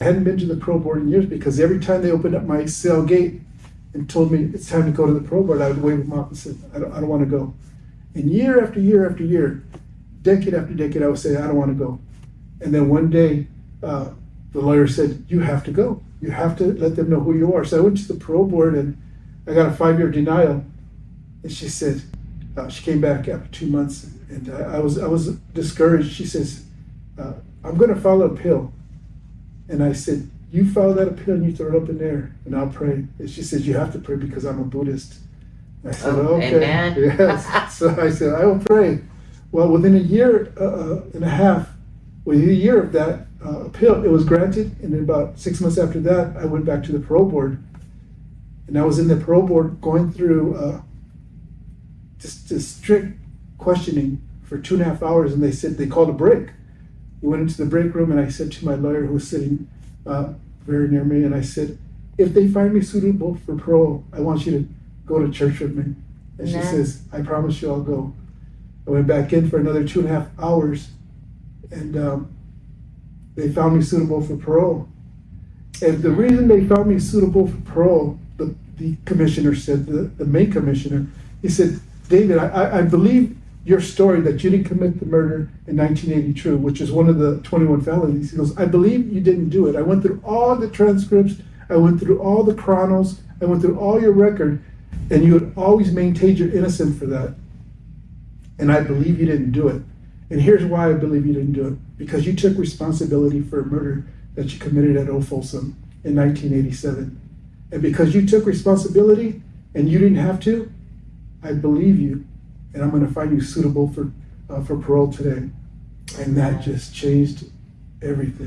I hadn't been to the parole board in years because every time they opened up my cell gate and told me it's time to go to the parole board, I would wave them off and say, I don't want to go. And year after year after year, decade after decade, I would say, I don't want to go. And then one day, the lawyer said, you have to go. You have to let them know who you are. So I went to the parole board and I got a 5-year denial. And she said, she came back after 2 months and I was discouraged. She says, I'm going to file an appeal. And I said, you file that appeal and you throw it up in there and I'll pray. And she said, you have to pray because I'm a Buddhist. I said, okay. Amen. Yes. So I said, I will pray. Well, within a year and a half, within a year of that appeal, it was granted. And then about 6 months after that, I went back to the parole board. And I was in the parole board going through just strict questioning for 2.5 hours. And they said, they called a break. We went into the break room and I said to my lawyer who was sitting very near me, and I said, if they find me suitable for parole, I want you to go to church with me. And she says, I promise you I'll go. I went back in for another 2.5 hours and they found me suitable for parole. And the reason they found me suitable for parole, the commissioner said, the main commissioner, he said, David, I believe your story that you didn't commit the murder in 1982, which is one of the 21 felonies. He goes, I believe you didn't do it. I went through all the transcripts. I went through all the chronos. I went through all your record, and you had always maintained your innocence for that. And I believe you didn't do it. And here's why I believe you didn't do it. Because you took responsibility for a murder that you committed at Old Folsom in 1987. And because you took responsibility and you didn't have to, I believe you. And I'm going to find you suitable for parole today. And that just changed everything.